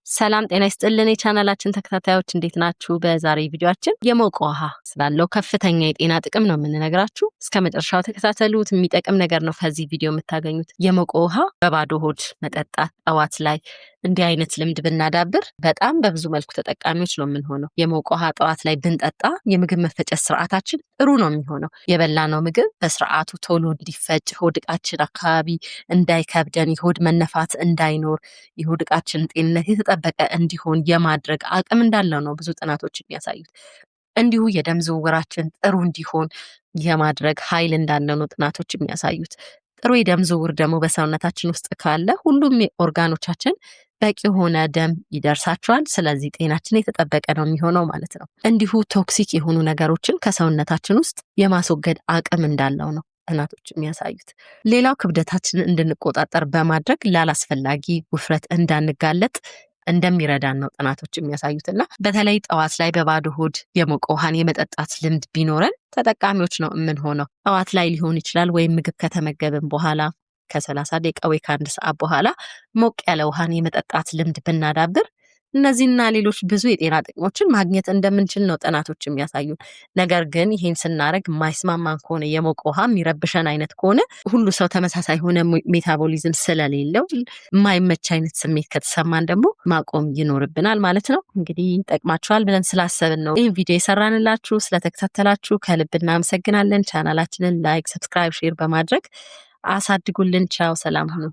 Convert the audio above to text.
ሰላም ጤና ይስጥልን የቻናላችን ተከታታዮች እንዴት ናችሁ? በዛሬ ቪዲዮአችን የሞቀ ውሃ ስላለው ከፍተኛ የጤና ጥቅም ነው የምንነግራችሁ። እስከመጨረሻው ተከታተሉት። የሚጠቅም ነገር ነው ከዚህ ቪዲዮ የምታገኙት። የሞቀ ውሃ በባዶ ሆድ መጠጣት ጠዋት ላይ እንዲህ አይነት ልምድ ብናዳብር በጣም በብዙ መልኩ ተጠቃሚዎች ነው የምንሆነው። የሞቀ ውሃ ጠዋት ላይ ብንጠጣ የምግብ መፈጨት ስርዓታችን ጥሩ ነው የሚሆነው። የበላነው ምግብ በስርዓቱ ቶሎ እንዲፈጭ፣ ሆድ ዕቃችን አካባቢ እንዳይከብደን፣ የሆድ መነፋት እንዳይኖር፣ የሆድ ዕቃችን ጤንነት የተጠበቀ እንዲሆን የማድረግ አቅም እንዳለው ነው ብዙ ጥናቶች የሚያሳዩት። እንዲሁ የደም ዝውውራችን ጥሩ እንዲሆን የማድረግ ኃይል እንዳለው ነው ጥናቶች የሚያሳዩት። ጥሩ የደም ዝውውር ደግሞ በሰውነታችን ውስጥ ካለ ሁሉም ኦርጋኖቻችን በቂ የሆነ ደም ይደርሳቸዋል። ስለዚህ ጤናችን የተጠበቀ ነው የሚሆነው ማለት ነው። እንዲሁ ቶክሲክ የሆኑ ነገሮችን ከሰውነታችን ውስጥ የማስወገድ አቅም እንዳለው ነው ጥናቶች የሚያሳዩት። ሌላው ክብደታችንን እንድንቆጣጠር በማድረግ ላላስፈላጊ ውፍረት እንዳንጋለጥ እንደሚረዳን ነው ጥናቶች የሚያሳዩትና በተለይ ጠዋት ላይ በባዶ ሆድ የሞቀ ውሃን የመጠጣት ልምድ ቢኖረን ተጠቃሚዎች ነው የምንሆነው። ጠዋት ላይ ሊሆን ይችላል ወይም ምግብ ከተመገብን በኋላ ከ30 ደቂቃ ወይ ከ1 ሰዓት በኋላ ሞቅ ያለ ውሃን የመጠጣት ልምድ ብናዳብር እነዚህና ሌሎች ብዙ የጤና ጥቅሞችን ማግኘት እንደምንችል ነው ጥናቶች የሚያሳዩን። ነገር ግን ይሄን ስናደርግ የማይስማማን ከሆነ የሞቀ ውሃ የሚረብሸን አይነት ከሆነ ሁሉ ሰው ተመሳሳይ ሆነ ሜታቦሊዝም ስለሌለው የማይመች አይነት ስሜት ከተሰማን ደግሞ ማቆም ይኖርብናል ማለት ነው። እንግዲህ ይጠቅማችኋል ብለን ስላሰብን ነው ይህን ቪዲዮ የሰራንላችሁ። ስለተከታተላችሁ ከልብ እናመሰግናለን። ቻናላችንን ላይክ፣ ሰብስክራይብ፣ ሼር በማድረግ አሳድጉልን። ቻው፣ ሰላም ሁኑ።